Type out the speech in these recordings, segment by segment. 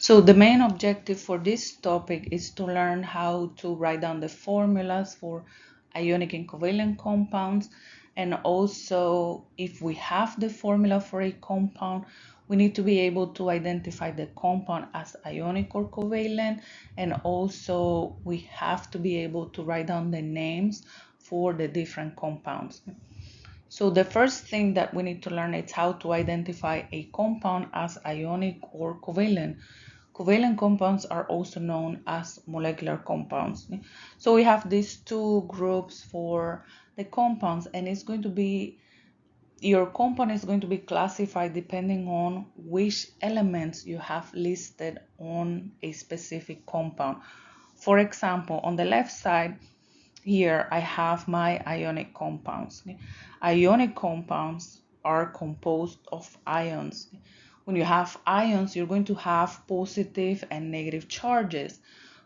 So the main objective for this topic is to learn how to write down the formulas for ionic and covalent compounds, and also if we have the formula for a compound, we need to be able to identify the compound as ionic or covalent, and also we have to be able to write down the names for the different compounds. So the first thing that we need to learn is how to identify a compound as ionic or covalent. Covalent compounds are also known as molecular compounds. So we have these two groups for the compounds, and it's going to be, your compound is going to be classified depending on which elements you have listed on a specific compound. For example, on the left side, here I have my ionic compounds. Ionic compounds are composed of ions. When you have ions, you're going to have positive and negative charges,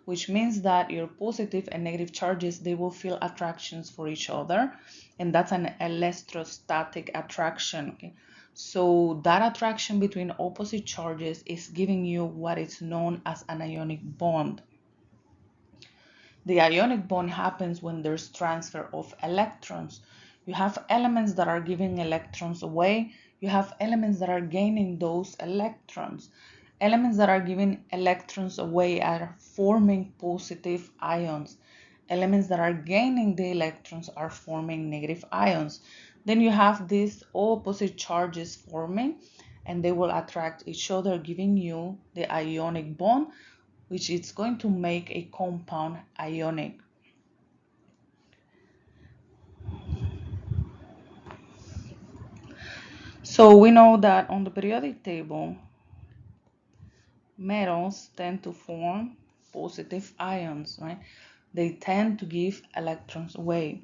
which means that your positive and negative charges, they will feel attractions for each other, and that's an electrostatic attraction. Okay? So that attraction between opposite charges is giving you what is known as an ionic bond. The ionic bond happens when there's transfer of electrons. You have elements that are giving electrons away. You have elements that are gaining those electrons. Elements that are giving electrons away are forming positive ions. Elements that are gaining the electrons are forming negative ions. Then you have these opposite charges forming, and they will attract each other, giving you the ionic bond, which is going to make a compound ionic. So we know that on the periodic table, metals tend to form positive ions, right? They tend to give electrons away.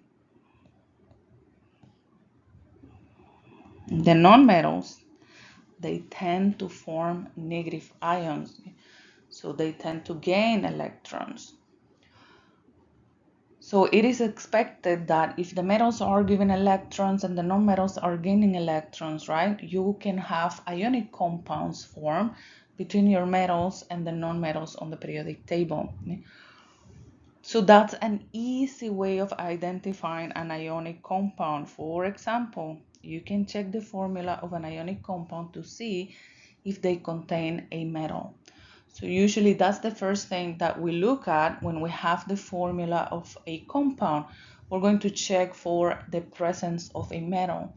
The non-metals, they tend to form negative ions, so they tend to gain electrons. So it is expected that if the metals are giving electrons and the non-metals are gaining electrons, right, you can have ionic compounds form between your metals and the non-metals on the periodic table. So that's an easy way of identifying an ionic compound. For example, you can check the formula of an ionic compound to see if they contain a metal. So usually that's the first thing that we look at when we have the formula of a compound. We're going to check for the presence of a metal.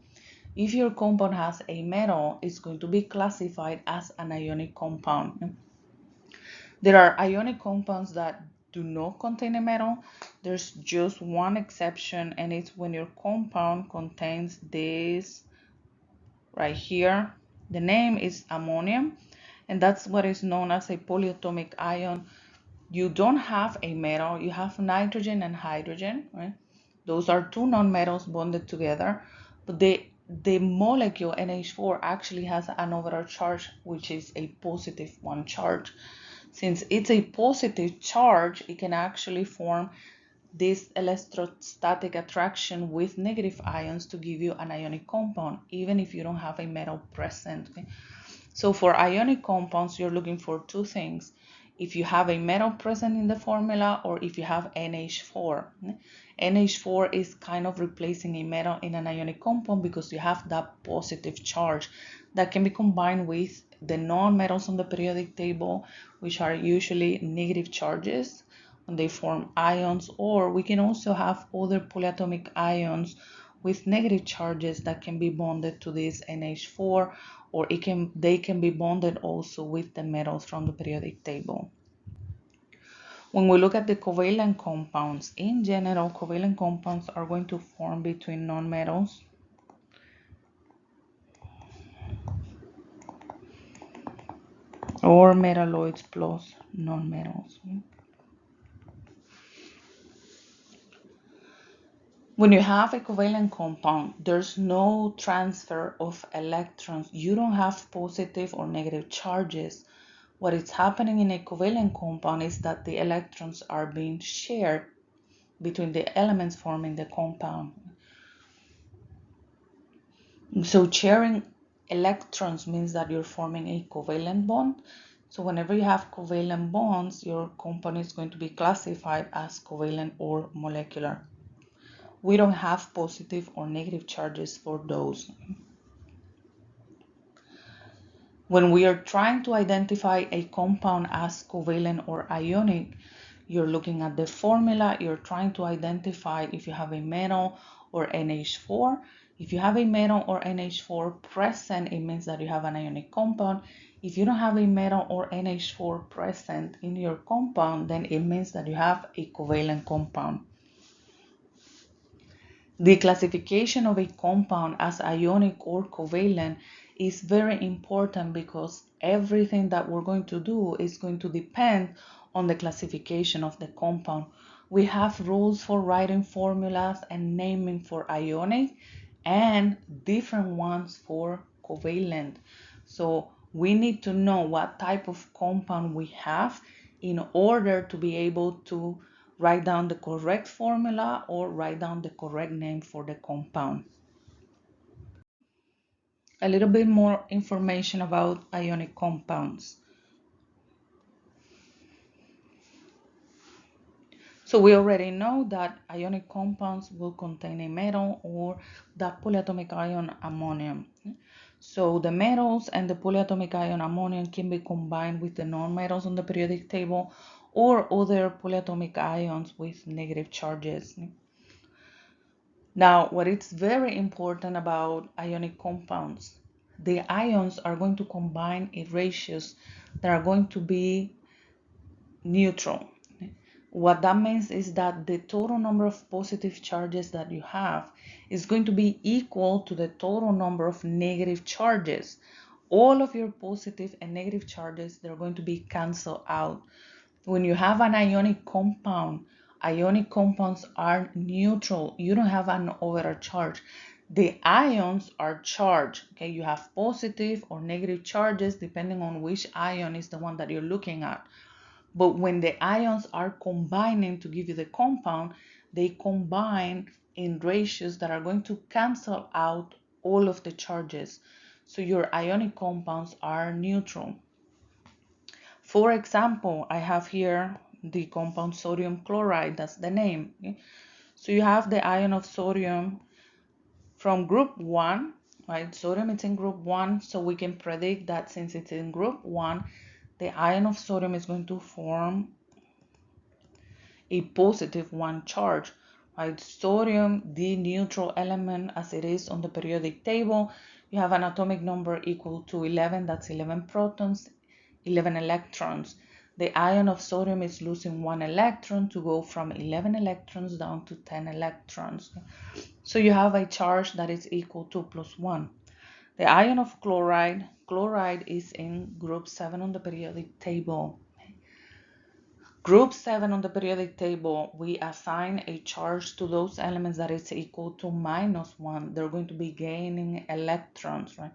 If your compound has a metal, it's going to be classified as an ionic compound. There are ionic compounds that do not contain a metal. There's just one exception, and it's when your compound contains this right here. The name is ammonium, and that's what is known as a polyatomic ion. You don't have a metal, you have nitrogen and hydrogen, right? Those are two nonmetals bonded together, but the molecule NH4 actually has an overall charge, which is a positive one charge. Since it's a positive charge, it can actually form this electrostatic attraction with negative ions to give you an ionic compound, even if you don't have a metal present. Okay? So for ionic compounds, you're looking for two things. If you have a metal present in the formula, or if you have NH4. NH4 is kind of replacing a metal in an ionic compound because you have that positive charge that can be combined with the non-metals on the periodic table, which are usually negative charges when they form ions, or we can also have other polyatomic ions with negative charges that can be bonded to this NH4, or they can be bonded also with the metals from the periodic table. When we look at the covalent compounds, in general, covalent compounds are going to form between nonmetals or metalloids plus nonmetals. When you have a covalent compound, there's no transfer of electrons. You don't have positive or negative charges. What is happening in a covalent compound is that the electrons are being shared between the elements forming the compound. So sharing electrons means that you're forming a covalent bond. So whenever you have covalent bonds, your compound is going to be classified as covalent or molecular. We don't have positive or negative charges for those. When we are trying to identify a compound as covalent or ionic, you're looking at the formula, you're trying to identify if you have a metal or NH4. If you have a metal or NH4 present, it means that you have an ionic compound. If you don't have a metal or NH4 present in your compound, then it means that you have a covalent compound. The classification of a compound as ionic or covalent is very important because everything that we're going to do is going to depend on the classification of the compound. We have rules for writing formulas and naming for ionic and different ones for covalent. So we need to know what type of compound we have in order to be able to write down the correct formula or write down the correct name for the compound. A little bit more information about ionic compounds. So we already know that ionic compounds will contain a metal or the polyatomic ion ammonium. So the metals and the polyatomic ion ammonium can be combined with the nonmetals on the periodic table or other polyatomic ions with negative charges. Now, what is very important about ionic compounds, the ions are going to combine in ratios that are going to be neutral. What that means is that the total number of positive charges that you have is going to be equal to the total number of negative charges. All of your positive and negative charges, they're going to be canceled out. When you have an ionic compounds are neutral. You don't have an overall charge. The ions are charged. Okay, you have positive or negative charges depending on which ion is the one that you're looking at. But when the ions are combining to give you the compound, they combine in ratios that are going to cancel out all of the charges. So your ionic compounds are neutral. For example, I have here the compound sodium chloride, that's the name. Okay? So you have the ion of sodium from group 1, right? Sodium is in group 1, so we can predict that since it's in group 1, the ion of sodium is going to form a positive 1 charge, right? Sodium, the neutral element as it is on the periodic table, you have an atomic number equal to 11, that's 11 protons, 11 electrons. The ion of sodium is losing 1 electron to go from 11 electrons down to 10 electrons. So you have a charge that is equal to plus 1. The ion of chloride, chloride is in group 7 on the periodic table. Group 7 on the periodic table, we assign a charge to those elements that is equal to minus 1. They're going to be gaining electrons, right?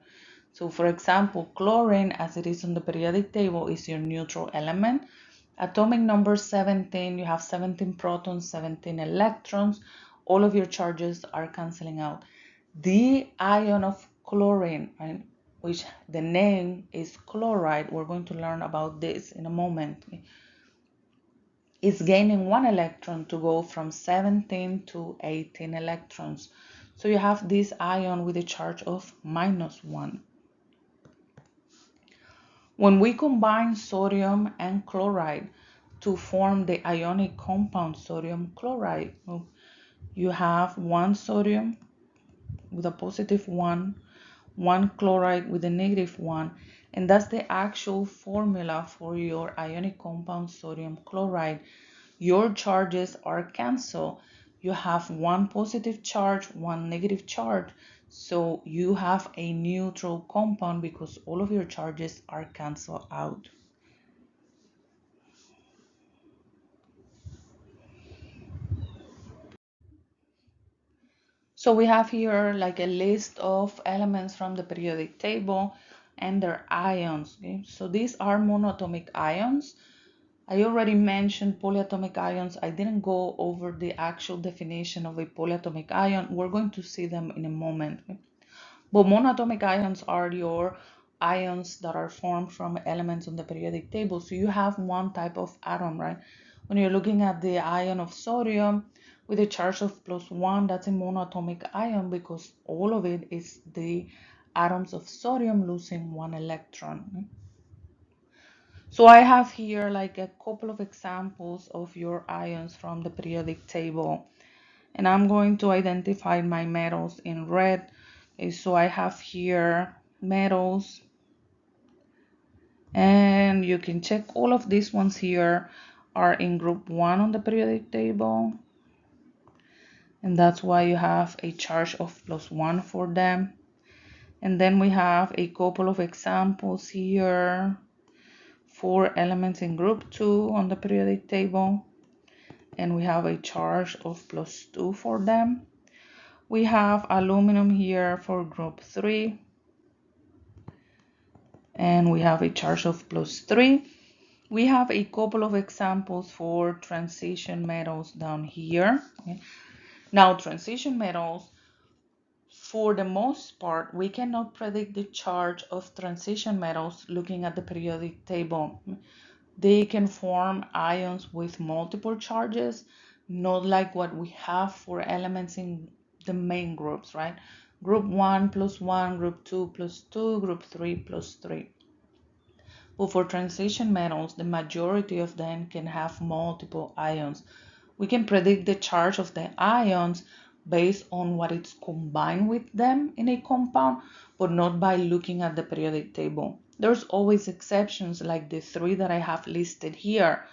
So for example, chlorine, as it is on the periodic table, is your neutral element. Atomic number 17, you have 17 protons, 17 electrons. All of your charges are canceling out. The ion of chlorine, right, which the name is chloride, we're going to learn about this in a moment, is gaining 1 electron to go from 17 to 18 electrons. So you have this ion with a charge of minus 1. When we combine sodium and chloride to form the ionic compound sodium chloride, you have 1 sodium with a positive 1, 1 chloride with a negative 1, and that's the actual formula for your ionic compound sodium chloride. Your charges are canceled. You have 1 positive charge, 1 negative charge, so you have a neutral compound because all of your charges are canceled out. So we have here like a list of elements from the periodic table and their ions. Okay? So these are monoatomic ions. I already mentioned polyatomic ions. I didn't go over the actual definition of a polyatomic ion. We're going to see them in a moment. Okay? But monoatomic ions are your ions that are formed from elements on the periodic table. So you have one type of atom, right? When you're looking at the ion of sodium with a charge of +1, that's a monatomic ion because all of it is the atoms of sodium losing one electron. So I have here like a couple of examples of your ions from the periodic table. And I'm going to identify my metals in red. Okay, so I have here metals, and you can check all of these ones here are in group 1 on the periodic table, and that's why you have a charge of +1 for them. And then we have a couple of examples here for elements in group 2 on the periodic table, and we have a charge of +2 for them. We have aluminum here for group 3, and we have a charge of +3. We have a couple of examples for transition metals down here. Okay. Now, transition metals, for the most part, we cannot predict the charge of transition metals looking at the periodic table. They can form ions with multiple charges, not like what we have for elements in the main groups, right? Group 1 +1, group 2 +2, group 3 +3. But for transition metals, the majority of them can have multiple ions. We can predict the charge of the ions based on what is combined with them in a compound, but not by looking at the periodic table. There's always exceptions like the 3 that I have listed here.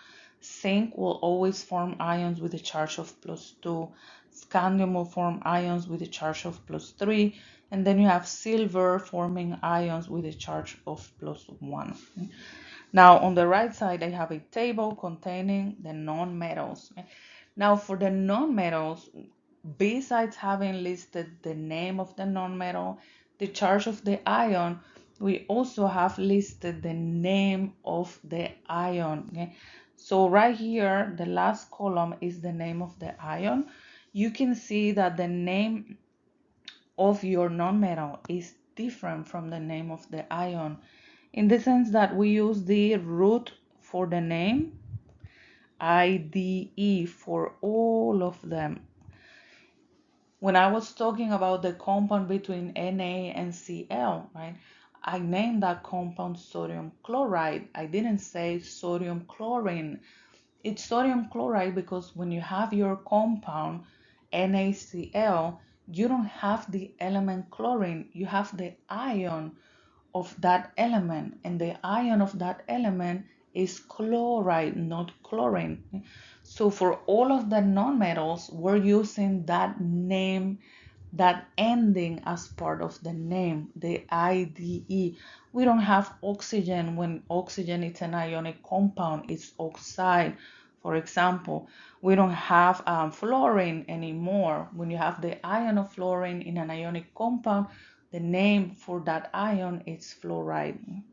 Zinc will always form ions with a charge of +2. Scandium will form ions with a charge of +3. And then you have silver forming ions with a charge of +1. Now on the right side, I have a table containing the nonmetals. Now for the nonmetals, besides having listed the name of the nonmetal, the charge of the ion, we also have listed the name of the ion. Okay? So right here, the last column is the name of the ion. You can see that the name of your nonmetal is different from the name of the ion, in the sense that we use the root for the name, IDE for all of them. When I was talking about the compound between Na and Cl, right, I named that compound sodium chloride. I didn't say sodium chlorine. It's sodium chloride because when you have your compound NaCl, you don't have the element chlorine, you have the ion of that element, and the ion of that element is chloride, not chlorine. So for all of the nonmetals, we're using that name, that ending as part of the name, the IDE. We don't have oxygen. When oxygen is an ionic compound, it's oxide. For example, we don't have fluorine anymore. When you have the ion of fluorine in an ionic compound, the name for that ion is fluoride.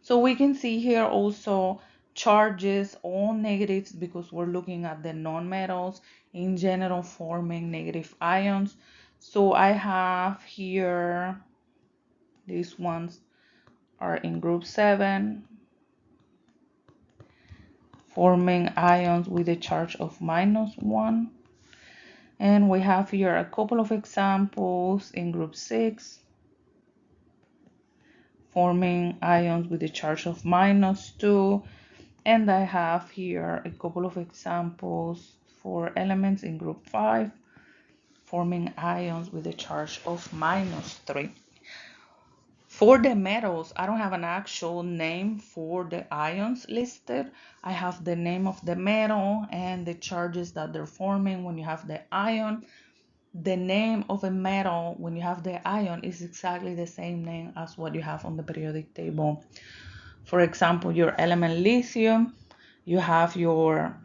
So we can see here also charges, all negatives, because we're looking at the nonmetals in general forming negative ions. So I have here, these ones are in group 7, forming ions with a charge of -1. And we have here a couple of examples in group 6, forming ions with a charge of -2. And I have here a couple of examples for elements in group 5, forming ions with a charge of -3. For the metals, I don't have an actual name for the ions listed. I have the name of the metal and the charges that they're forming when you have the ion. The name of a metal when you have the ion is exactly the same name as what you have on the periodic table. For example, your element lithium, you have your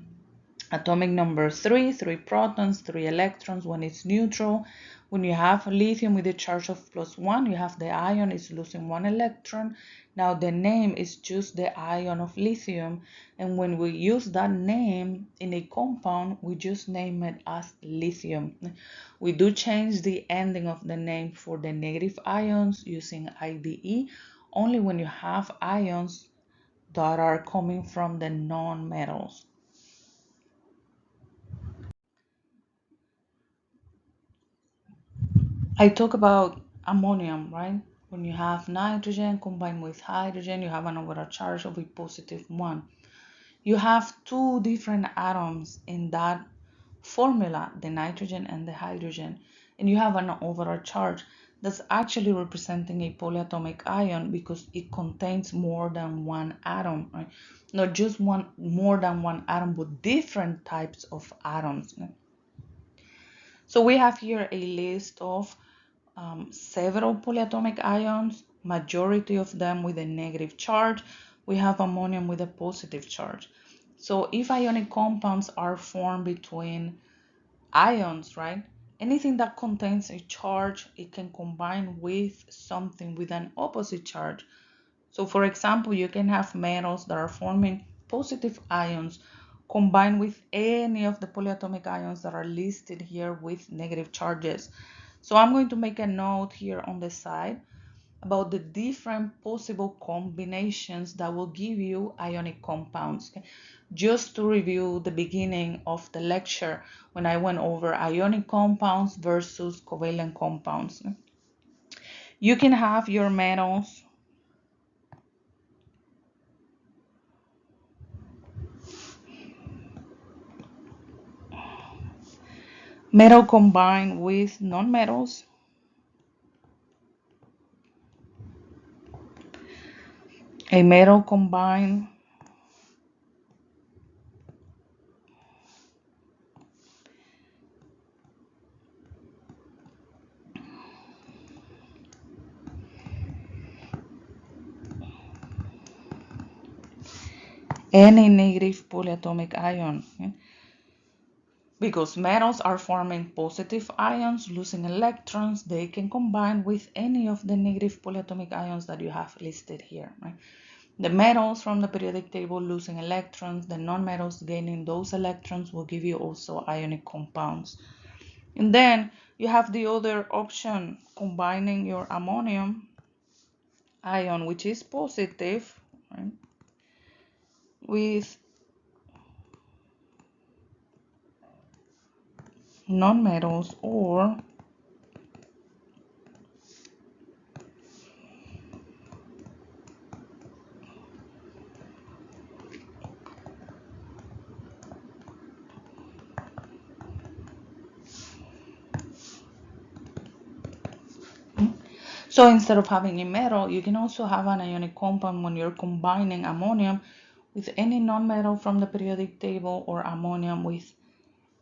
atomic number 3, 3 protons, 3 electrons when it's neutral. When you have lithium with a charge of +1, you have the ion is losing 1 electron. Now the name is just the ion of lithium, and when we use that name in a compound, we just name it as lithium. We do change the ending of the name for the negative ions using IDE only when you have ions that are coming from the non-metals. I talk about ammonium, right? When you have nitrogen combined with hydrogen, you have an overall charge of a +1. You have two different atoms in that formula, the nitrogen and the hydrogen, and you have an overall charge that's actually representing a polyatomic ion because it contains more than one atom, right? Not just one, more than one atom, but different types of atoms. So we have here a list of several polyatomic ions, majority of them with a negative charge. We have ammonium with a positive charge. So if ionic compounds are formed between ions, right? Anything that contains a charge, it can combine with something with an opposite charge. So for example, you can have metals that are forming positive ions combined with any of the polyatomic ions that are listed here with negative charges. So I'm going to make a note here on the side about the different possible combinations that will give you ionic compounds. Okay? Just to review the beginning of the lecture when I went over ionic compounds versus covalent compounds. You can have your metals metal combined with non-metals, a metal combined and a negative polyatomic ion. Okay? Because metals are forming positive ions, losing electrons, they can combine with any of the negative polyatomic ions that you have listed here. Right? The metals from the periodic table losing electrons, the non-metals gaining those electrons will give you also ionic compounds. And then you have the other option, combining your ammonium ion, which is positive, right, with non-metals, or so instead of having a metal, you can also have an ionic compound when you're combining ammonium with any non-metal from the periodic table or ammonium with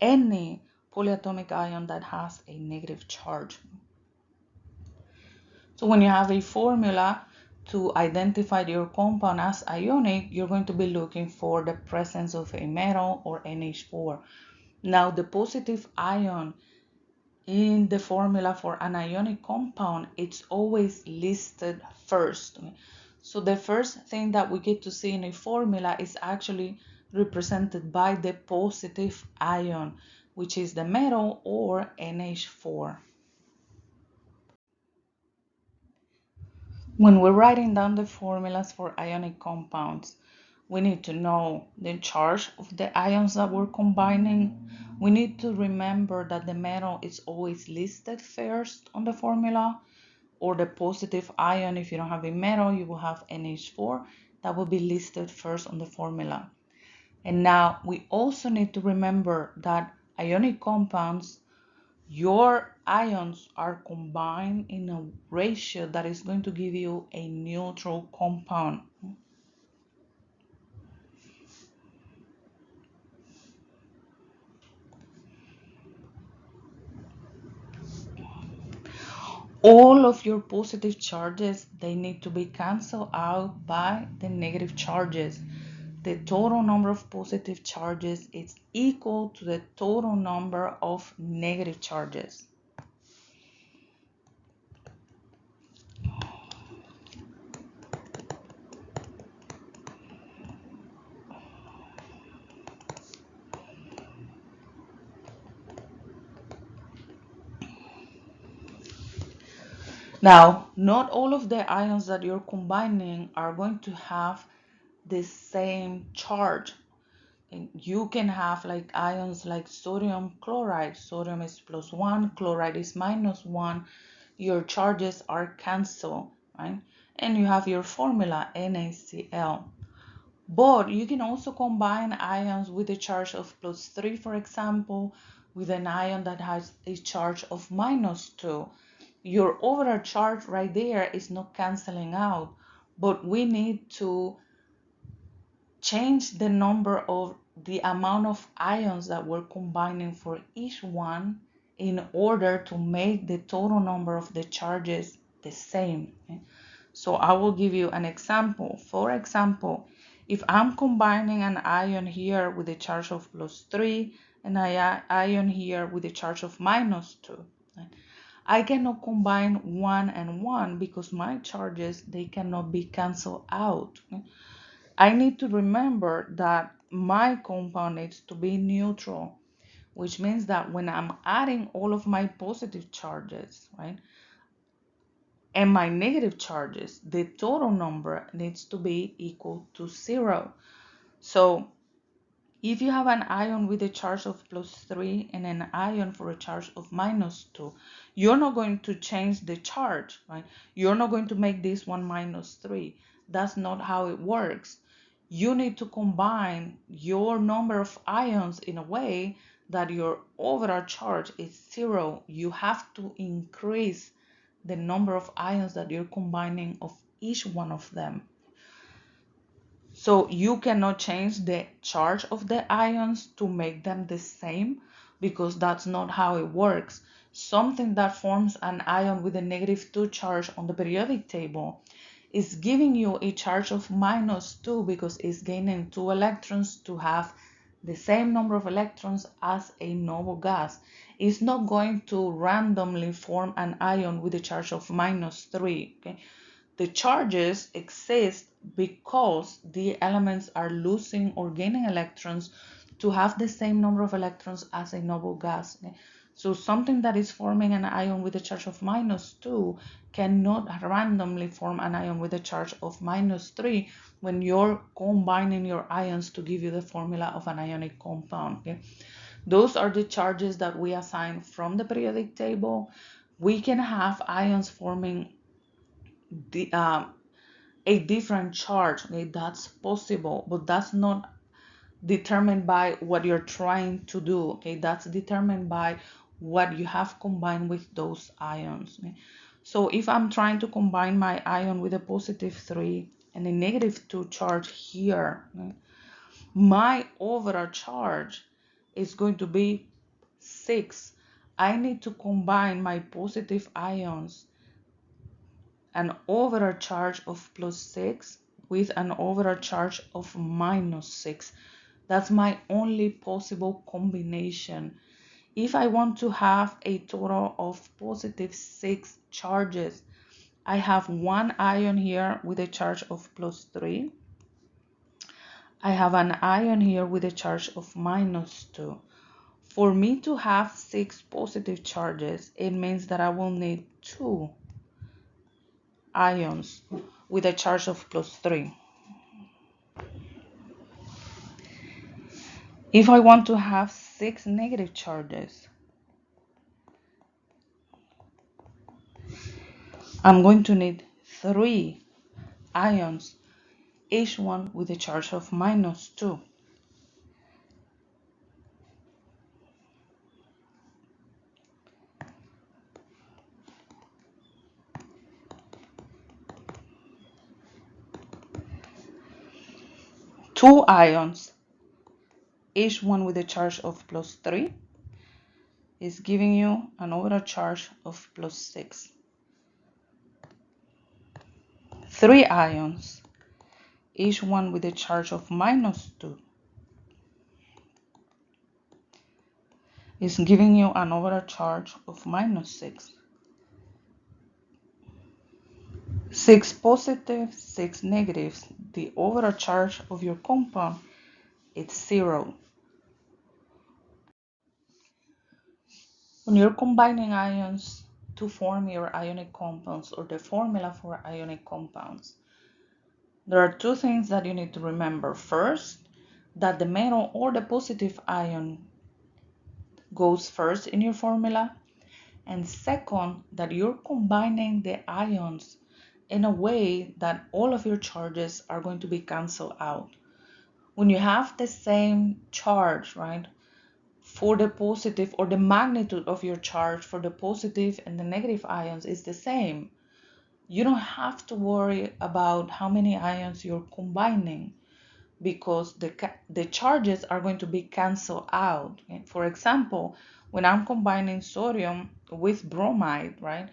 any polyatomic ion that has a negative charge. So when you have a formula to identify your compound as ionic, you're going to be looking for the presence of a metal or NH4. Now the positive ion in the formula for an ionic compound, it's always listed first. So the first thing that we get to see in a formula is actually represented by the positive ion, which is the metal or NH4. When we're writing down the formulas for ionic compounds, we need to know the charge of the ions that we're combining. We need to remember that the metal is always listed first on the formula, or the positive ion. If you don't have a metal, you will have NH4. That will be listed first on the formula. And now we also need to remember that ionic compounds, your ions are combined in a ratio that is going to give you a neutral compound. All of your positive charges, they need to be canceled out by the negative charges. The total number of positive charges is equal to the total number of negative charges. Now, not all of the ions that you're combining are going to have the same charge. And you can have like ions like sodium chloride. Sodium is +1, chloride is -1. Your charges are canceled, right? And you have your formula NaCl. But you can also combine ions with a charge of +3, for example, with an ion that has a charge of -2. Your overall charge right there is not canceling out, but we need to change the number of the amount of ions that we're combining for each one in order to make the total number of the charges the same. Okay? So I will give you an example. For example, if I'm combining an ion here with a charge of +3 and an ion here with a charge of -2, right? I cannot combine 1 and 1 because my charges, they cannot be canceled out. Okay? I need to remember that my compound needs to be neutral, which means that when I'm adding all of my positive charges, right, and my negative charges, the total number needs to be equal to 0. So if you have an ion with a charge of +3 and an ion for a charge of -2, you're not going to change the charge, right? You're not going to make this one -3. That's not how it works. You need to combine your number of ions in a way that your overall charge is 0. You have to increase the number of ions that you're combining of each one of them. So you cannot change the charge of the ions to make them the same because that's not how it works. Something that forms an ion with a -2 charge on the periodic table is giving you a charge of -2 because it's gaining 2 electrons to have the same number of electrons as a noble gas. It's not going to randomly form an ion with a charge of -3. Okay? The charges exist because the elements are losing or gaining electrons to have the same number of electrons as a noble gas. Okay? So something that is forming an ion with a charge of -2 cannot randomly form an ion with a charge of -3 when you're combining your ions to give you the formula of an ionic compound. Okay? Those are the charges that we assign from the periodic table. We can have ions forming the, a different charge. Okay, that's possible, but that's not determined by what you're trying to do. Okay, that's determined by what you have combined with those ions. Okay? So if I'm trying to combine my ion with a +3 and a -2 charge here, okay, my overall charge is going to be 6. I need to combine my positive ions, an overall charge of +6 with an overall charge of -6. That's my only possible combination. If I want to have a total of +6 charges, I have one ion here with a charge of +3. I have an ion here with a charge of -2. For me to have 6 positive charges, it means that I will need 2 ions with a charge of +3. If I want to have 6 negative charges, I'm going to need 3 ions, each one with a charge of -2. Two ions, each one with a charge of +3, is giving you an overall charge of +6. 3 ions, each one with a charge of -2, is giving you an overall charge of -6. 6 positive, 6 negatives. The overall charge of your compound is 0. When you're combining ions, to form your ionic compounds or the formula for ionic compounds. There are two things that you need to remember. First, that the metal or the positive ion goes first in your formula. And second, that you're combining the ions in a way that all of your charges are going to be canceled out. When you have the same charge, right, for the positive, or the magnitude of your charge for the positive and the negative ions is the same, you don't have to worry about how many ions you're combining, because the charges are going to be canceled out. For example, when I'm combining sodium with bromide, right?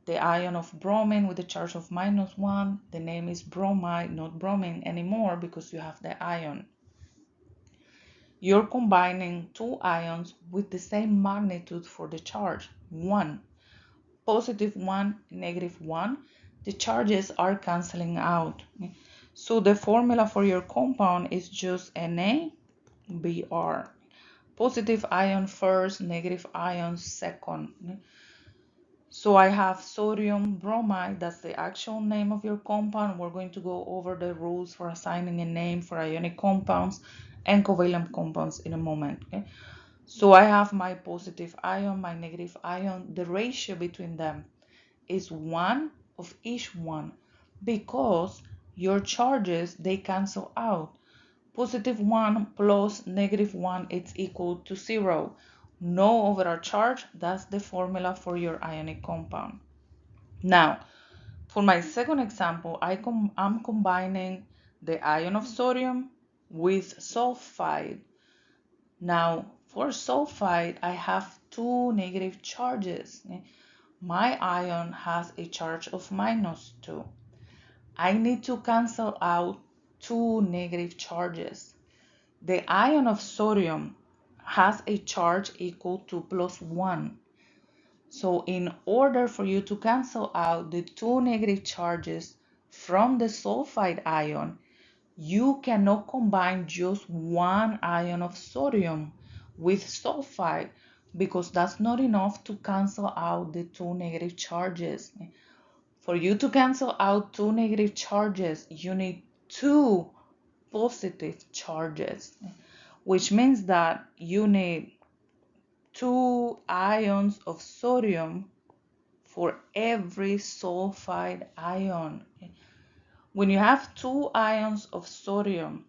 The ion of bromine with the charge of -1, the name is bromide, not bromine anymore because you have the ion. You're combining two ions with the same magnitude for the charge, 1. +1, -1, the charges are canceling out. So the formula for your compound is just NaBr. Positive ion first, negative ion second. So I have sodium bromide, that's the actual name of your compound. We're going to go over the rules for assigning a name for ionic compounds and covalent compounds in a moment. Okay? So I have my positive ion, my negative ion. The ratio between them is 1 of each one, because your charges, they cancel out. +1 plus -1, it's equal to 0. No overall charge. That's the formula for your ionic compound. Now, for my second example, I'm combining the ion of sodium with sulfide. Now, for sulfide, I have two negative charges. My ion has a charge of -2. I need to cancel out two negative charges. The ion of sodium has a charge equal to +1. So in order for you to cancel out the two negative charges from the sulfide ion, you cannot combine just one ion of sodium with sulfide, because that's not enough to cancel out the two negative charges. For you to cancel out two negative charges, you need two positive charges, which means that you need two ions of sodium for every sulfide ion. When you have two ions of sodium,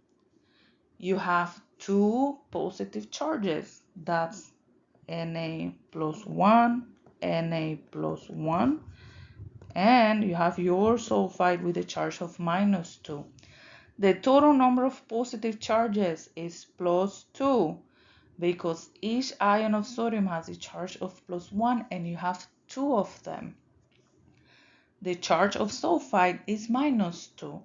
you have two positive charges. That's Na+1, Na+1, and you have your sulfide with a charge of -2. The total number of positive charges is +2, because each ion of sodium has a charge of +1 and you have two of them. The charge of sulfide is -2.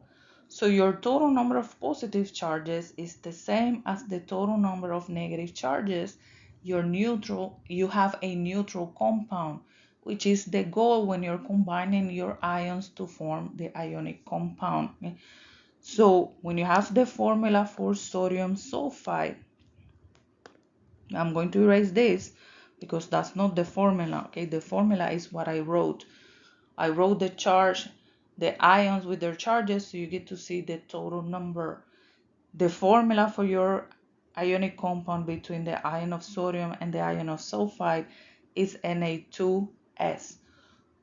So your total number of positive charges is the same as the total number of negative charges. You have a neutral compound, which is the goal when you're combining your ions to form the ionic compound. So when you have the formula for sodium sulfide, I'm going to erase this because that's not the formula. Okay, the formula is what I wrote. I wrote the charge, the ions with their charges, so you get to see the total number. The formula for your ionic compound between the ion of sodium and the ion of sulfide is Na2S.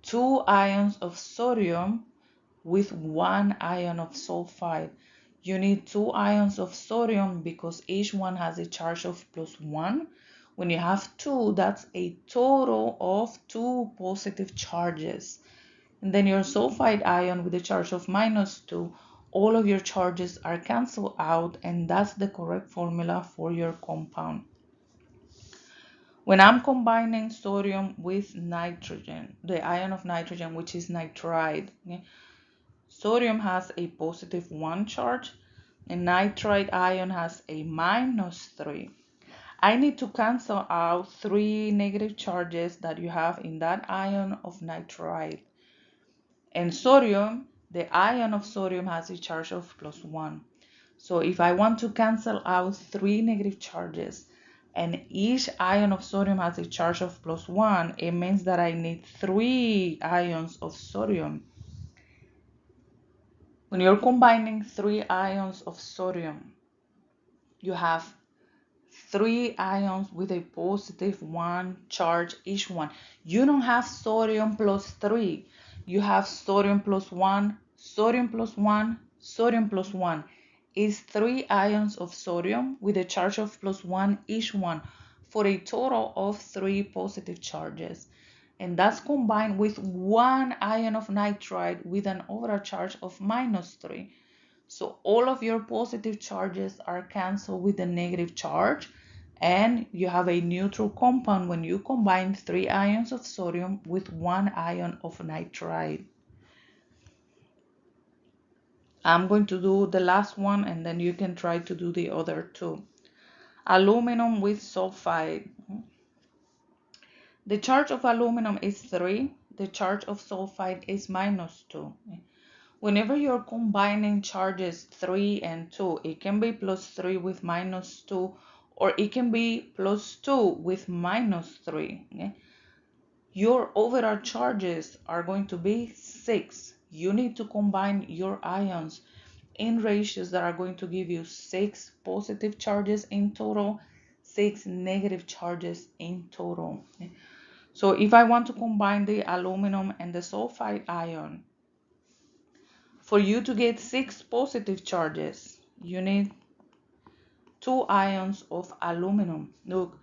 Two ions of sodium with one ion of sulfide. You need two ions of sodium because each one has a charge of +1. When you have two, that's a total of two positive charges. And then your sulfide ion with a charge of -2, all of your charges are canceled out, and that's the correct formula for your compound. When I'm combining sodium with nitrogen, the ion of nitrogen, which is nitride, okay? Sodium has a +1 charge, and nitride ion has a -3. I need to cancel out three negative charges that you have in that ion of nitride. And sodium, the ion of sodium has a charge of +1. So if I want to cancel out three negative charges, and each ion of sodium has a charge of +1, it means that I need 3 ions of sodium. When you're combining 3 ions of sodium, you have 3 ions with a +1 charge each one. You don't have sodium +3. You have sodium +1, sodium +1, sodium +1. Is 3 ions of sodium with a charge of +1 each one for a total of 3 positive charges. And that's combined with 1 ion of nitride with an overall charge of -3. So all of your positive charges are canceled with a negative charge, and you have a neutral compound when you combine 3 ions of sodium with 1 ion of nitride. I'm going to do the last one, and then you can try to do the other two. Aluminum with sulfide. The charge of aluminum is 3. The charge of sulfide is -2. Whenever you're combining charges 3 and 2, it can be +3 with -2, or it can be +2 with -3. Okay? Your overall charges are going to be 6. You need to combine your ions in ratios that are going to give you 6 positive charges in total, 6 negative charges in total. Okay? So if I want to combine the aluminum and the sulfide ion, for you to get 6 positive charges, you need 2 ions of aluminum. Look,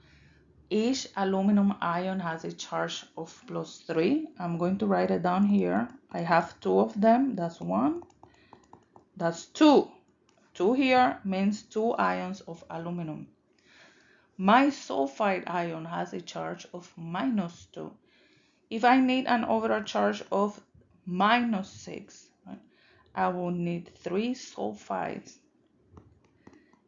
each aluminum ion has a charge of +3. I'm going to write it down here. I have 2 of them. That's 1. That's 2. 2 here means 2 ions of aluminum. My sulfide ion has a charge of -2. If I need an overall charge of -6, right, I will need 3 sulfides.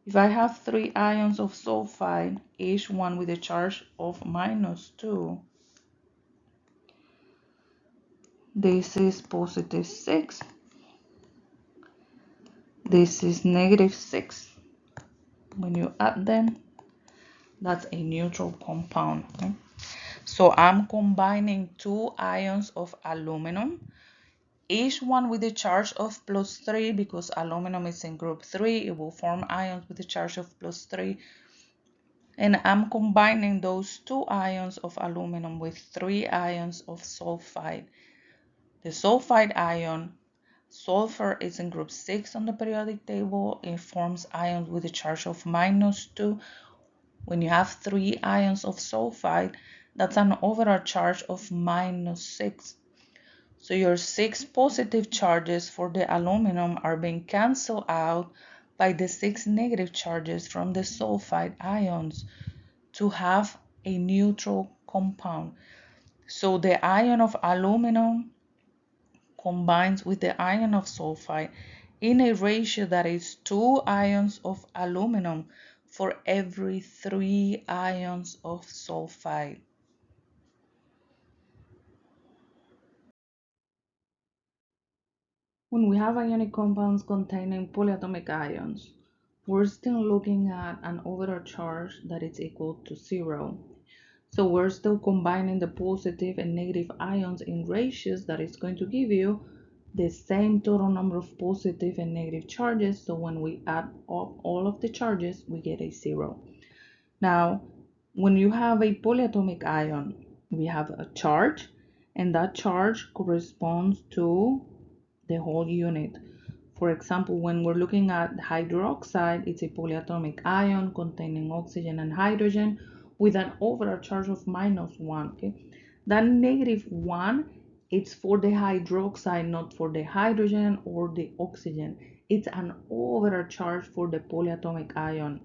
If I have 3 ions of sulfide, each one with a charge of -2, this is +6, this is -6. When you add them, that's a neutral compound. Okay? So I'm combining 2 ions of aluminum, each one with a charge of +3, because aluminum is in group 3, it will form ions with a charge of +3. And I'm combining those 2 ions of aluminum with 3 ions of sulfide. The sulfide ion, sulfur is in group 6 on the periodic table. It forms ions with a charge of -2. When you have 3 ions of sulfide, that's an overall charge of -6. So your 6 positive charges for the aluminum are being canceled out by the 6 negative charges from the sulfide ions to have a neutral compound. So the ion of aluminum combines with the ion of sulfide in a ratio that is 2 ions of aluminum for every 3 ions of sulfide. When we have ionic compounds containing polyatomic ions, we're still looking at an overall charge that is equal to 0. So we're still combining the positive and negative ions in ratios that is going to give you the same total number of positive and negative charges. So when we add up all of the charges, we get a 0. Now, when you have a polyatomic ion, we have a charge, and that charge corresponds to the whole unit. For example, when we're looking at hydroxide, it's a polyatomic ion containing oxygen and hydrogen with an overall charge of -1. Okay? That -1, it's for the hydroxide, not for the hydrogen or the oxygen. It's an overall charge for the polyatomic ion.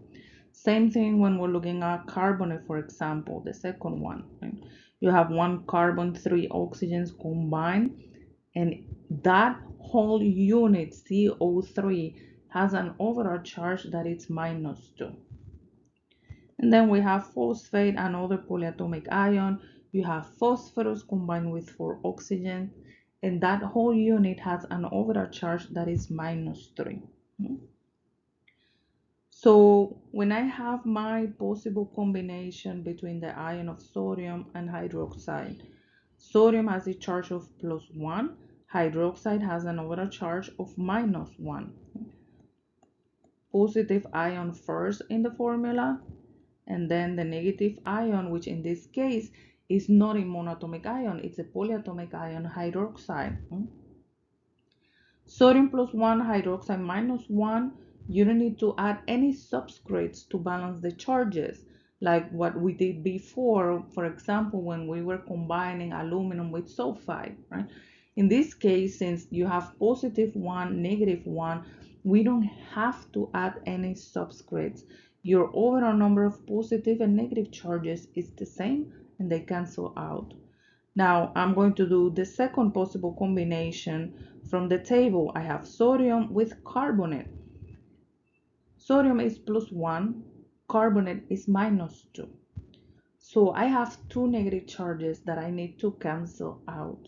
Same thing when we're looking at carbonate, for example, the second one. Right? You have 1 carbon, 3 oxygens combined, and that whole unit, CO3, has an overall charge that is -2. And then we have phosphate, another polyatomic ion. You have phosphorus combined with 4 oxygen, and that whole unit has an overall charge that is -3. So So when I have my possible combination between the ion of sodium and hydroxide, sodium has a charge of +1, hydroxide has an overall charge of -1. Positive ion first in the formula, and then the negative ion, which in this case is not a monatomic ion, it's a polyatomic ion, hydroxide. Sodium +1, hydroxide -1. You don't need to add any substrates to balance the charges, like what we did before, for example, when we were combining aluminum with sulfide, right? In this case, since you have +1, -1, we don't have to add any substrates. Your overall number of positive and negative charges is the same and they cancel out. Now I'm going to do the second possible combination from the table. I have sodium with carbonate. Sodium is +1, carbonate is -2. So I have two negative charges that I need to cancel out.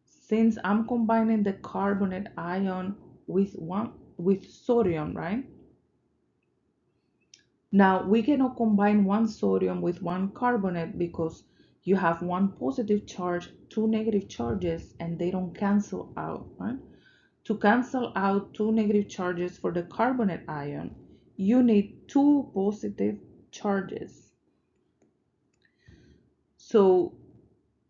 Since I'm combining the carbonate ion with sodium, right? Now we cannot combine one sodium with one carbonate because you have one positive charge, two negative charges, and they don't cancel out, right? To cancel out two negative charges for the carbonate ion, you need two positive charges. So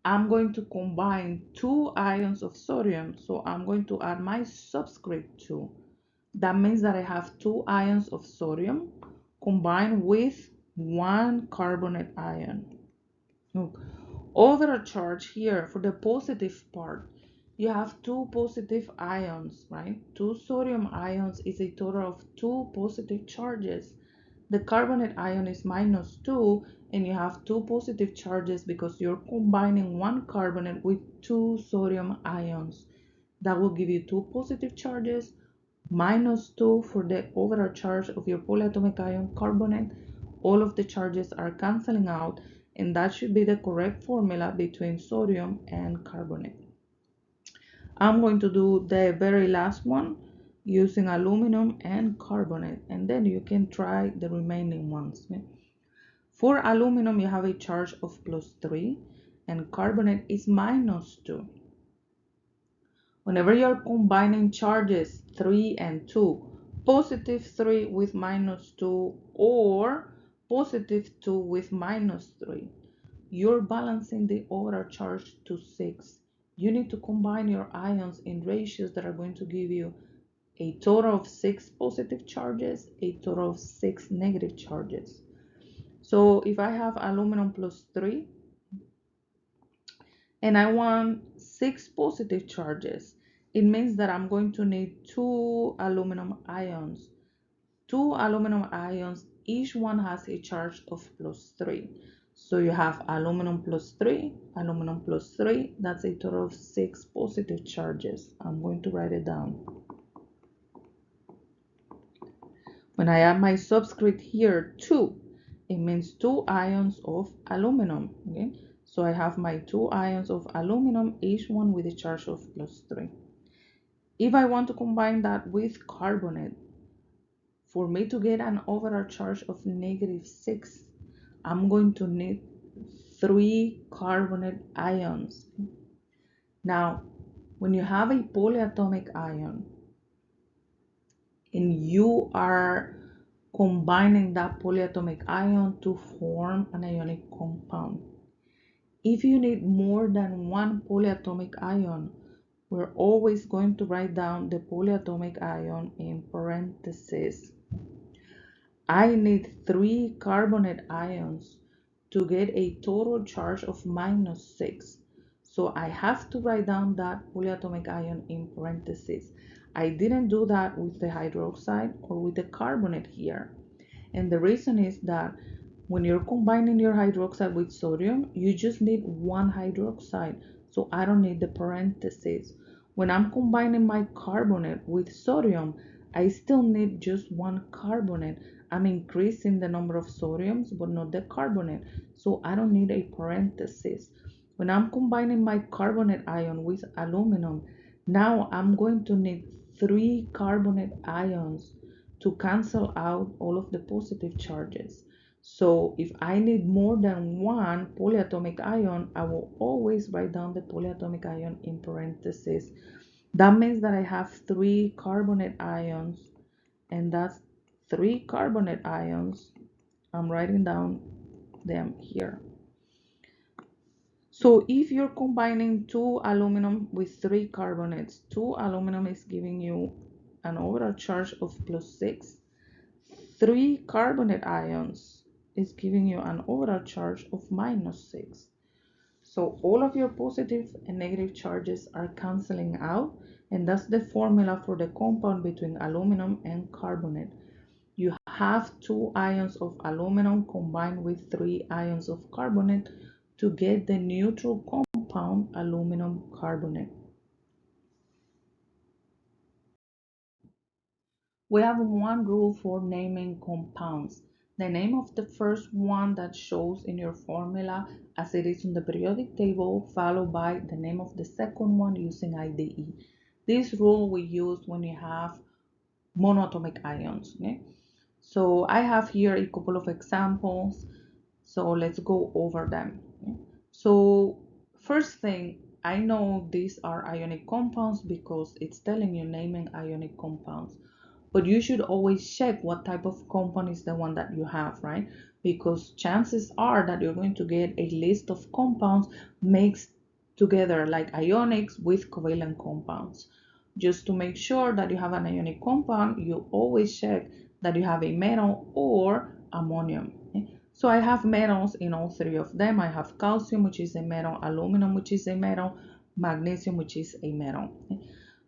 I'm going to combine two ions of sodium, so I'm going to add my subscript 2. That means that I have two ions of sodium combined with one carbonate ion. Look, overall charge here for the positive part, you have two positive ions, right? Two sodium ions is a total of two positive charges. The carbonate ion is -2, and you have two positive charges because you're combining one carbonate with two sodium ions. That will give you two positive charges, -2 for the overall charge of your polyatomic ion carbonate. All of the charges are canceling out, and that should be the correct formula between sodium and carbonate. I'm going to do the very last one using aluminum and carbonate, and then you can try the remaining ones. For aluminum, you have a charge of +3, and carbonate is -2. Whenever you're combining charges 3 and 2, +3 with -2 or +2 with -3, you're balancing the overall charge to 6. You need to combine your ions in ratios that are going to give you a total of 6 positive charges, a total of 6 negative charges. So if I have aluminum +3 and I want 6 positive charges, it means that I'm going to need two aluminum ions. Two aluminum ions, each one has a charge of +3. So you have aluminum +3, aluminum +3, that's a total of 6 positive charges. I'm going to write it down. When I add my subscript here, 2, it means two ions of aluminum, okay? So I have my two ions of aluminum, each one with a charge of +3. If I want to combine that with carbonate, for me to get an overall charge of -6, I'm going to need 3 carbonate ions. Now, when you have a polyatomic ion and you are combining that polyatomic ion to form an ionic compound, if you need more than one polyatomic ion, we're always going to write down the polyatomic ion in parentheses. I need 3 carbonate ions to get a total charge of -6. So I have to write down that polyatomic ion in parentheses. I didn't do that with the hydroxide or with the carbonate here. And the reason is that when you're combining your hydroxide with sodium, you just need one hydroxide. So I don't need the parentheses. When I'm combining my carbonate with sodium, I still need just one carbonate. I'm increasing the number of sodiums, but not the carbonate. So I don't need a parenthesis. When I'm combining my carbonate ion with aluminum, now I'm going to need 3 carbonate ions to cancel out all of the positive charges. So if I need more than one polyatomic ion, I will always write down the polyatomic ion in parentheses. That means that I have 3 carbonate ions, and that's 3 carbonate ions. I'm writing down them here. So if you're combining 2 aluminum with 3 carbonates, 2 aluminum is giving you an overall charge of +6. 3 carbonate ions is giving you an overall charge of -6. So all of your positive and negative charges are canceling out, and that's the formula for the compound between aluminum and carbonate. You have 2 ions of aluminum combined with 3 ions of carbonate to get the neutral compound aluminum carbonate. We have one rule for naming compounds. The name of the first one that shows in your formula as it is on the periodic table, followed by the name of the second one using IDE. This rule we use when you have monoatomic ions. Okay? So I have here a couple of examples. So let's go over them. Okay? So first thing, I know these are ionic compounds because it's telling you naming ionic compounds. But you should always check what type of compound is the one that you have, right? Because chances are that you're going to get a list of compounds mixed together like ionics with covalent compounds. Just to make sure that you have an ionic compound, you always check that you have a metal or ammonium. Okay? So I have metals in all 3 of them. I have calcium, which is a metal, aluminum, which is a metal, magnesium, which is a metal. Okay?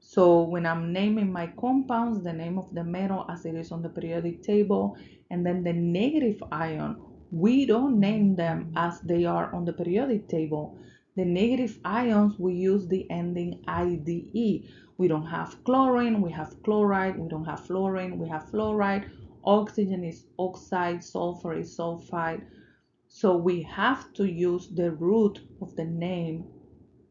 So when I'm naming my compounds, the name of the metal as it is on the periodic table, and then the negative ion, we don't name them as they are on the periodic table. The negative ions, we use the ending IDE. We don't have chlorine, we have chloride. We don't have fluorine, we have fluoride. Oxygen is oxide, sulfur is sulfide. So we have to use the root of the name,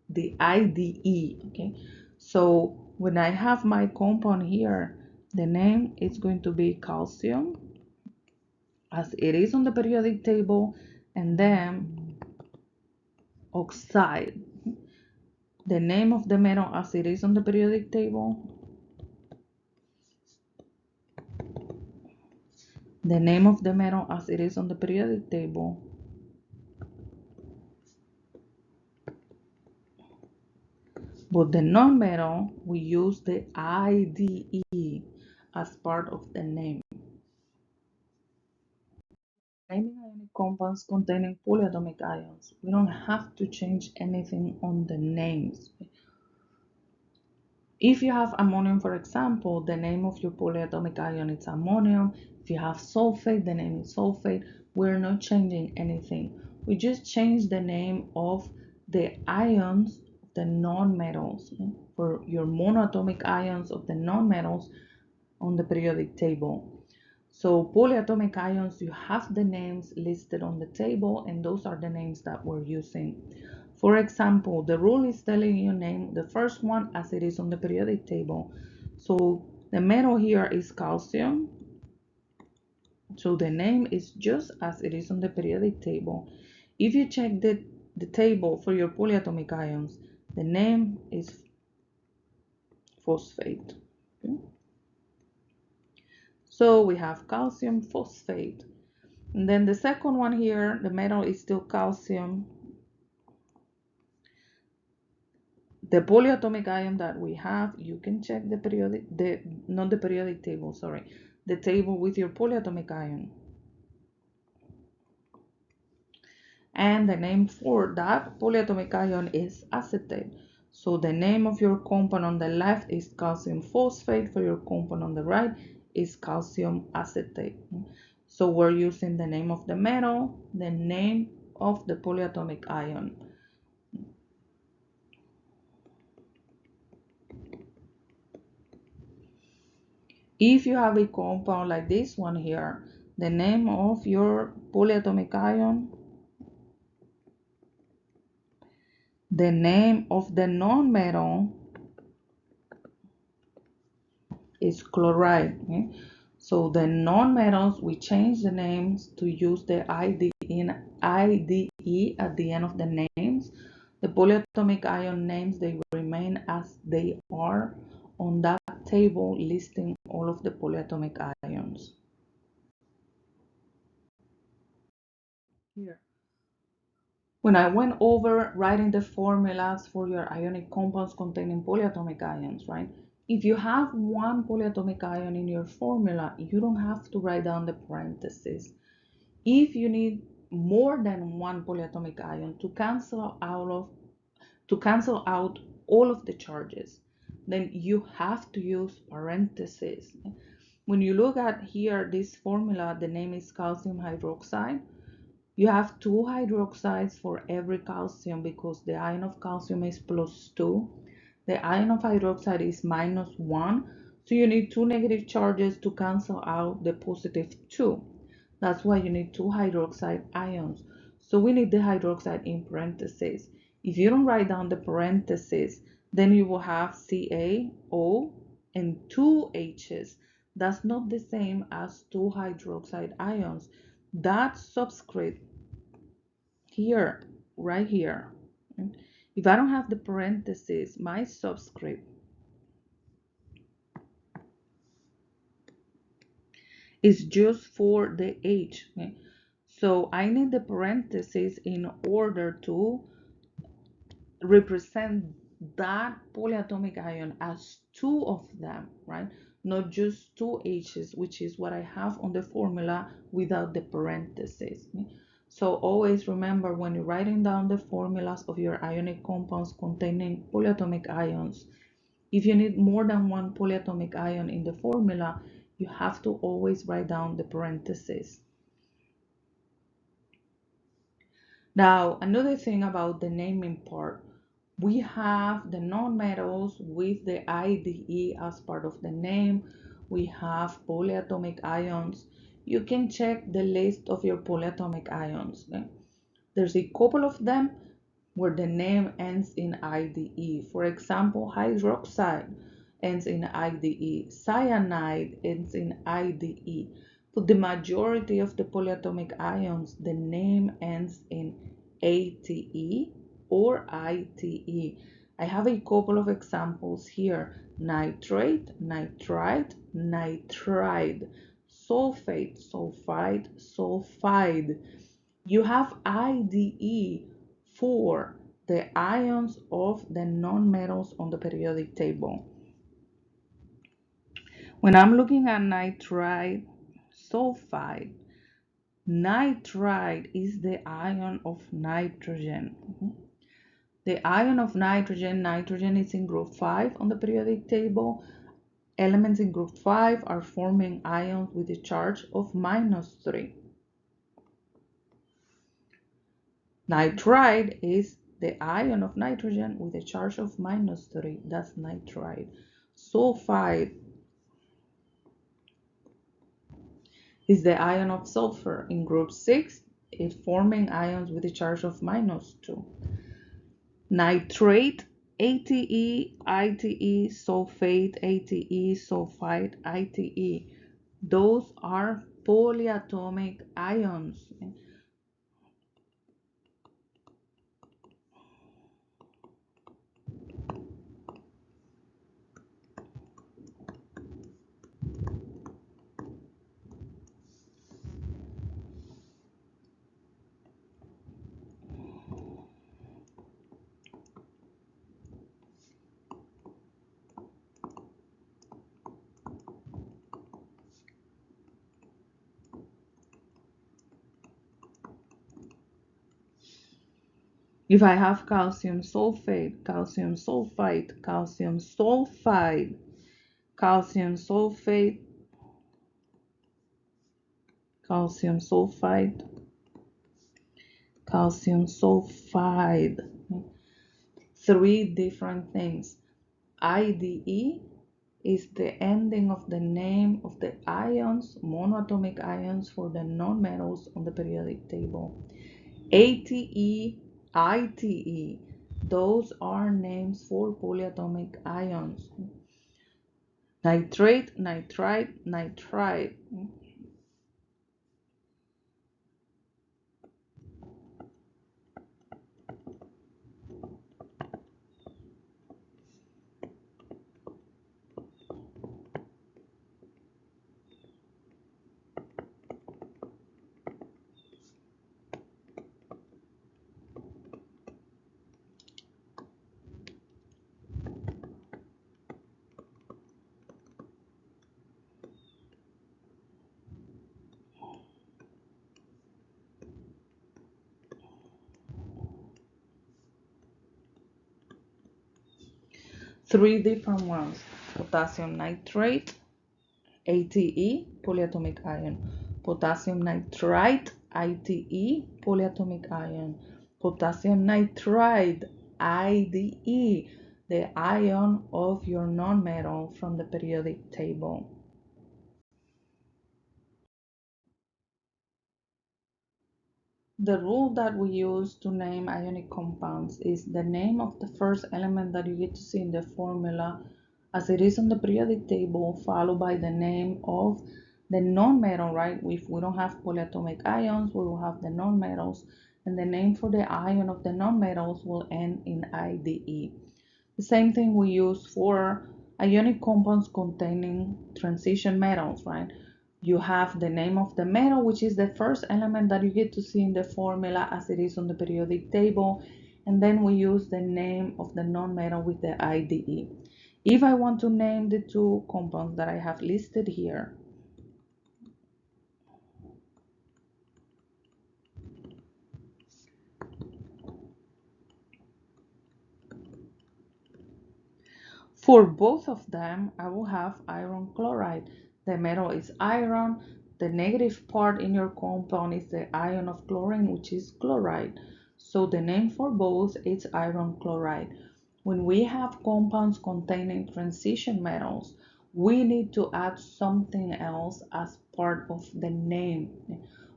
the IDE, okay? So when I have my compound here, the name is going to be calcium as it is on the periodic table, and then oxide. The name of the metal as it is on the periodic table, the name of the metal as it is on the periodic table, but the non-metal, we use the IDE as part of the name. Naming ionic compounds containing polyatomic ions, we don't have to change anything on the names. If you have ammonium, for example, the name of your polyatomic ion is ammonium. If you have sulfate, the name is sulfate. We're not changing anything. We just change the name of the ions, the non-metals. For your monoatomic ions of the non-metals on the periodic table. So polyatomic ions, you have the names listed on the table, and those are the names that we're using. For example, the rule is telling you name the first one as it is on the periodic table. So the metal here is calcium. So the name is just as it is on the periodic table. If you check the table for your polyatomic ions, the name is phosphate. Okay? So we have calcium phosphate. And then the second one here, the metal is still calcium. The polyatomic ion that we have, you can check the periodic, not the periodic table, sorry, the table with your polyatomic ion. And the name for that polyatomic ion is acetate. So the name of your compound on the left is calcium phosphate. For your compound on the right is calcium acetate. So we're using the name of the metal, the name of the polyatomic ion. If you have a compound like this one here, the name of your polyatomic ion, the name of the non-metal is chloride. Okay? So the non-metals, we change the names to use the IDE at the end of the names. The polyatomic ion names, they remain as they are on that table listing all of the polyatomic ions. Here. When I went over writing the formulas for your ionic compounds containing polyatomic ions, right? If you have one polyatomic ion in your formula, you don't have to write down the parentheses. If you need more than one polyatomic ion to cancel out all of the charges, then you have to use parentheses. When you look at here, this formula, the name is calcium hydroxide. You have two hydroxides for every calcium because the ion of calcium is +2. The ion of hydroxide is -1. So you need two negative charges to cancel out the +2. That's why you need two hydroxide ions. So we need the hydroxide in parentheses. If you don't write down the parentheses, then you will have CaO and two H's. That's not the same as two hydroxide ions. That subscript here, right here, if I don't have the parentheses, my subscript is just for the H. Okay? So I need the parentheses in order to represent that polyatomic ion as two of them, right? Not just two H's, which is what I have on the formula without the parentheses. Okay? So always remember when you're writing down the formulas of your ionic compounds containing polyatomic ions, if you need more than one polyatomic ion in the formula, you have to always write down the parentheses. Now, another thing about the naming part, we have the nonmetals with the IDE as part of the name. We have polyatomic ions. You can check the list of your polyatomic ions. Okay? There's a couple of them where the name ends in IDE. For example, hydroxide ends in IDE. Cyanide ends in IDE. But the majority of the polyatomic ions, the name ends in ATE or ITE. I have a couple of examples here. Nitrate, nitrite, nitride, sulfate, sulfide, sulfide. You have IDE for the ions of the nonmetals on the periodic table. When I'm looking at nitride, sulfide, nitride is the ion of nitrogen. The ion of nitrogen, nitrogen is in group 5 on the periodic table. Elements in group 5 are forming ions with a charge of -3. Nitride is the ion of nitrogen with a charge of -3. That's nitride. Sulfide is the ion of sulfur in group 6. It's forming ions with a charge of -2. Nitrate, ATE, ITE, sulfate, ATE, sulfide, ITE. Those are polyatomic ions. If I have calcium sulfate, calcium sulfite, calcium sulfide, calcium sulfate, calcium sulfide, calcium sulfide, three different things. IDE is the ending of the name of the ions, monoatomic ions for the nonmetals on the periodic table. ATE, ITE, those are names for polyatomic ions. Nitrate, nitrite, nitrite. 3 different ones. Potassium nitrate, ATE, polyatomic ion. Potassium nitrite, ITE, polyatomic ion. Potassium nitride, IDE, the ion of your nonmetal from the periodic table. The rule that we use to name ionic compounds is the name of the first element that you get to see in the formula as it is on the periodic table, followed by the name of the nonmetal, right? If we don't have polyatomic ions, we will have the nonmetals, and the name for the ion of the nonmetals will end in IDE. The same thing we use for ionic compounds containing transition metals, right? You have the name of the metal, which is the first element that you get to see in the formula as it is on the periodic table, and then we use the name of the nonmetal with the IDE. If I want to name the two compounds that I have listed here, for both of them, I will have iron chloride. The metal is iron. The negative part in your compound is the ion of chlorine, which is chloride. So the name for both is iron chloride. When we have compounds containing transition metals, we need to add something else as part of the name.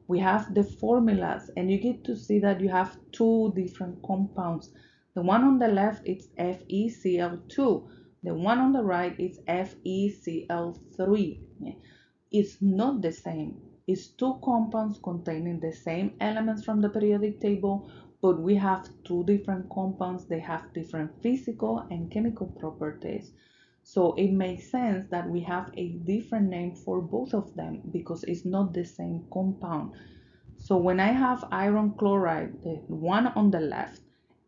We have the formulas, and you get to see that you have two different compounds. The one on the left is FeCl2. The one on the right is FeCl3. It's not the same. It's two compounds containing the same elements from the periodic table, but we have two different compounds. They have different physical and chemical properties. So it makes sense that we have a different name for both of them because it's not the same compound. So when I have iron chloride, the one on the left,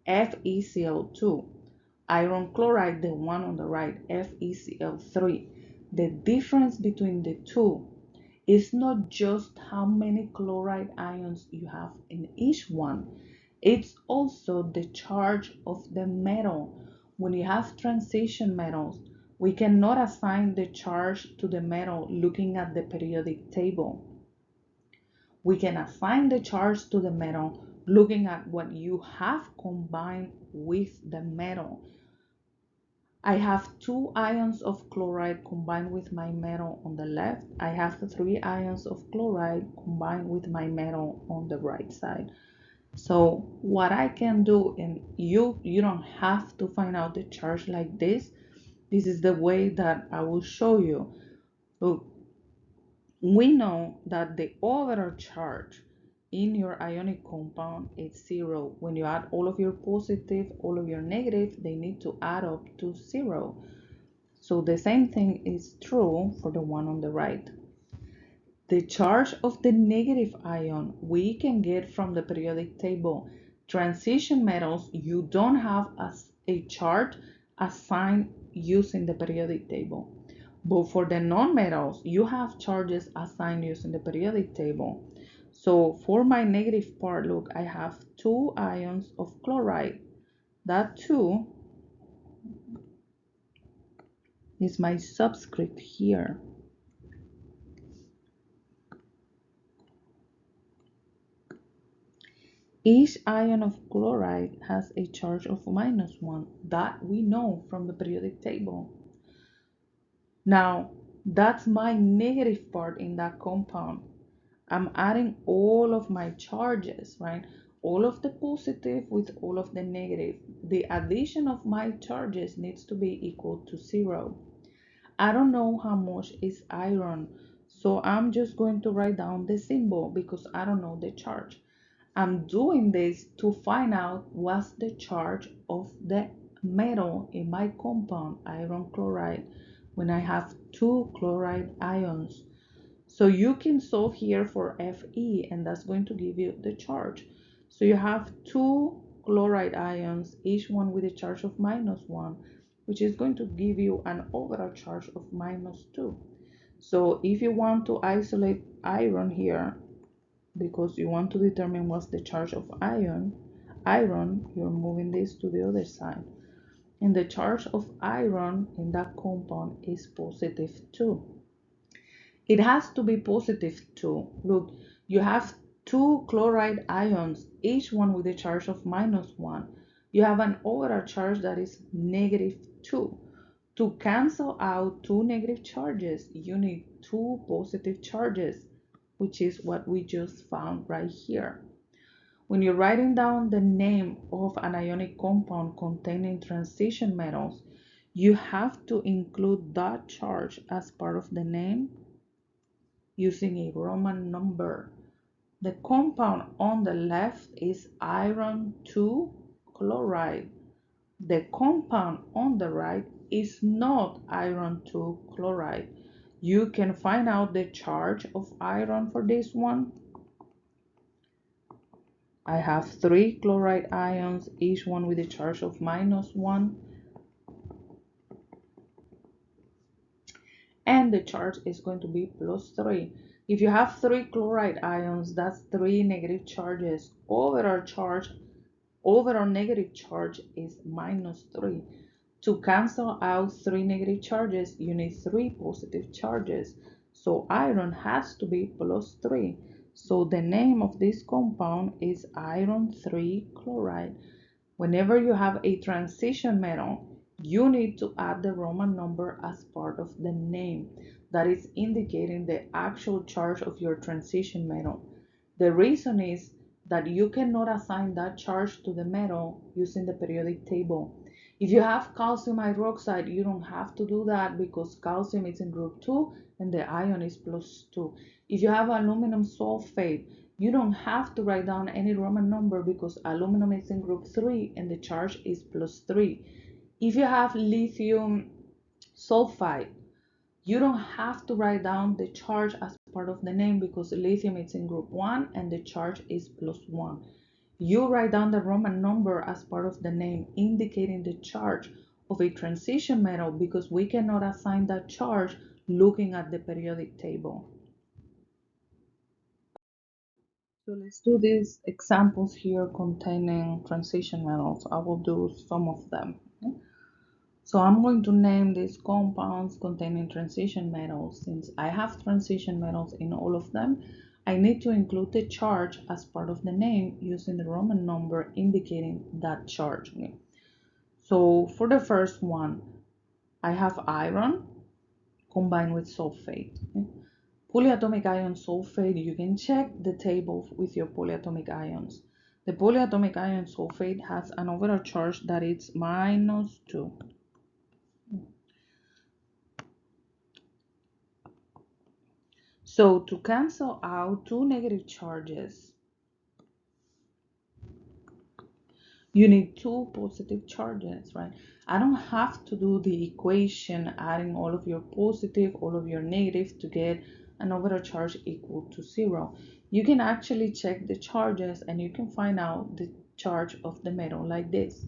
FeCl2, iron chloride, the one on the right, FeCl3, the difference between the two is not just how many chloride ions you have in each one, it's also the charge of the metal. When you have transition metals, we cannot assign the charge to the metal looking at the periodic table. We can assign the charge to the metal looking at what you have combined with the metal. I have 2 ions of chloride combined with my metal on the left. I have 3 ions of chloride combined with my metal on the right side. So what I can do, and you don't have to find out the charge like this. This is the way that I will show you. Look, we know that the overall charge in your ionic compound is 0. When you add all of your positive, all of your negative, they need to add up to 0. So the same thing is true for the one on the right. The charge of the negative ion we can get from the periodic table. Transition metals, you don't have a charge assigned using the periodic table. But for the nonmetals, you have charges assigned using the periodic table. So for my negative part, look, I have 2 ions of chloride. That 2 is my subscript here. Each ion of chloride has a charge of -1. That we know from the periodic table. Now, that's my negative part in that compound. I'm adding all of my charges, right? All of the positive with all of the negative. The addition of my charges needs to be equal to 0. I don't know how much is iron, so I'm just going to write down the symbol because I don't know the charge. I'm doing this to find out what's the charge of the metal in my compound, iron chloride, when I have two chloride ions. So you can solve here for Fe, and that's going to give you the charge. So you have two chloride ions, each one with a charge of -1, which is going to give you an overall charge of -2. So if you want to isolate iron here, because you want to determine what's the charge of iron, you're moving this to the other side. And the charge of iron in that compound is +2. It has to be +2. Look, you have two chloride ions, each one with a charge of -1. You have an overall charge that is -2. To cancel out two negative charges, you need two positive charges, which is what we just found right here. When you're writing down the name of an ionic compound containing transition metals, you have to include that charge as part of the name using a Roman number. The compound on the left is iron 2 chloride. The compound on the right is not iron 2 chloride. You can find out the charge of iron for this one. I have three chloride ions, each one with a charge of -1. And the charge is going to be +3. If you have three chloride ions, that's three negative charges. Overall negative charge is -3. To cancel out three negative charges, you need three positive charges. So iron has to be +3. So the name of this compound is iron 3 chloride. Whenever you have a transition metal, you need to add the Roman number as part of the name. That is indicating the actual charge of your transition metal. The reason is that you cannot assign that charge to the metal using the periodic table. If you have calcium hydroxide, you don't have to do that because calcium is in group 2 and the ion is +2. If you have aluminum sulfate, you don't have to write down any Roman number because aluminum is in group 3 and the charge is +3. If you have lithium sulfide, you don't have to write down the charge as part of the name because lithium is in group 1 and the charge is +1. You write down the Roman number as part of the name indicating the charge of a transition metal because we cannot assign that charge looking at the periodic table. So let's do these examples here containing transition metals. I will do some of them. Okay? So I'm going to name these compounds containing transition metals. Since I have transition metals in all of them, I need to include the charge as part of the name using the Roman number indicating that charge. Okay? So for the first one, I have iron combined with sulfate. Okay? Polyatomic ion sulfate, you can check the table with your polyatomic ions. The polyatomic ion sulfate has an overall charge that is -2. So to cancel out two negative charges, you need two positive charges, right? I don't have to do the equation adding all of your positive, all of your negative to get an overall charge equal to 0. You can actually check the charges and you can find out the charge of the metal like this.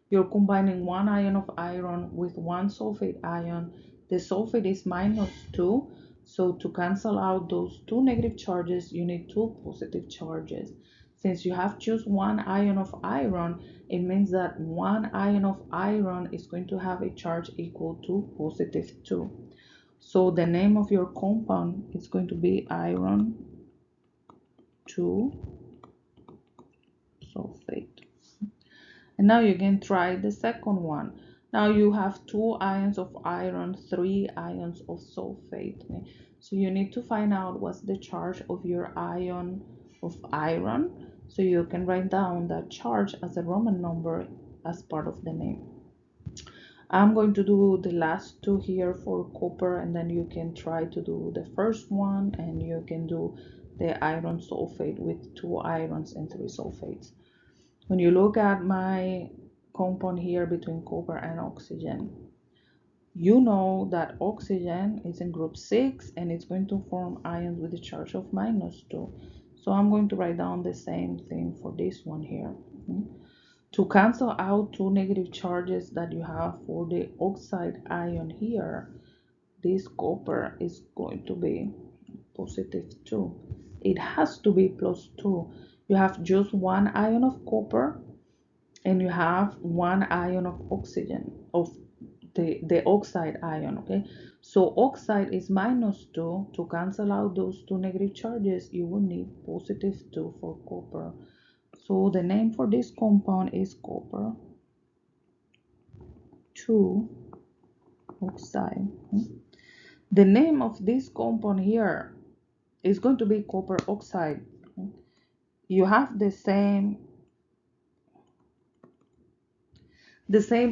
You're combining one ion of iron with one sulfate ion. The sulfate is -2, so to cancel out those two negative charges, you need two positive charges. Since you have just one ion of iron, it means that one ion of iron is going to have a charge equal to +2. So the name of your compound is going to be iron 2 sulfate. And now you can try the second one. Now you have two ions of iron, three ions of sulfate. Okay? So you need to find out what's the charge of your ion of iron. So you can write down that charge as a Roman number as part of the name. I'm going to do the last two here for copper, and then you can try to do the first one, and you can do the iron sulfate with 2 irons and 3 sulfates. When you look at my compound here between copper and oxygen, you know that oxygen is in group 6 and it's going to form ions with a charge of -2. So I'm going to write down the same thing for this one here. To cancel out two negative charges that you have for the oxide ion here, this copper is going to be +2. It has to be +2. You have just one ion of copper and you have one ion of oxygen, of the oxide ion, okay? So oxide is -2. To cancel out those two negative charges, you will need +2 for copper. So the name for this compound is copper 2 oxide. The name of this compound here is going to be copper oxide. You have the same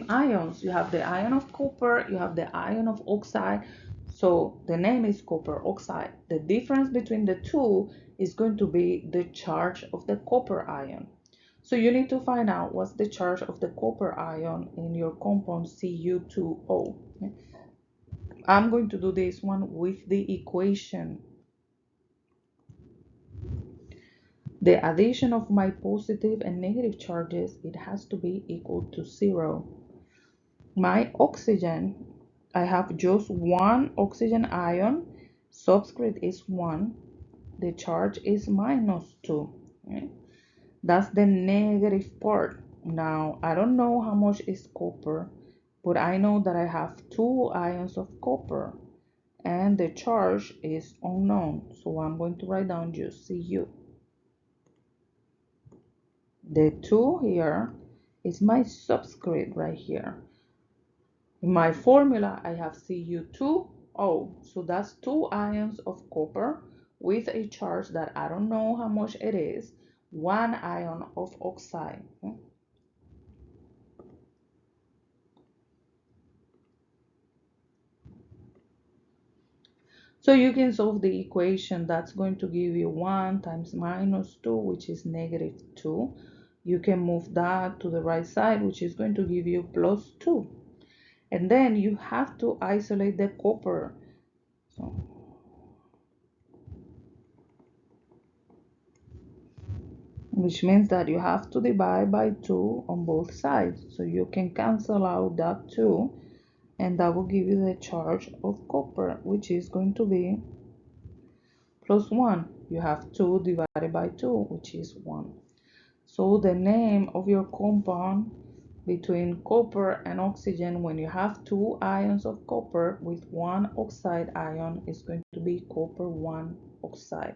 ions. You have the ion of copper, you have the ion of oxide. So the name is copper oxide. The difference between the two is going to be the charge of the copper ion. So you need to find out what's the charge of the copper ion in your compound Cu2O. I'm going to do this one with the equation. The addition of my positive and negative charges, it has to be equal to 0. My oxygen, I have just one oxygen ion, subscript is 1, the charge is -2. Okay? That's the negative part. Now, I don't know how much is copper, but I know that I have 2 ions of copper and the charge is unknown. So I'm going to write down just Cu. The 2 here is my subscript right here. In my formula, I have Cu2O. So that's 2 ions of copper with a charge that I don't know how much it is, 1 ion of oxide. So you can solve the equation. That's going to give you 1 times -2, which is -2. You can move that to the right side, which is going to give you +2. And then you have to isolate the copper. So, which means that you have to divide by 2 on both sides. So you can cancel out that 2, and that will give you the charge of copper, which is going to be +1. You have 2 divided by 2, which is 1. So the name of your compound between copper and oxygen, when you have 2 ions of copper with 1 oxide ion, is going to be copper 1 oxide.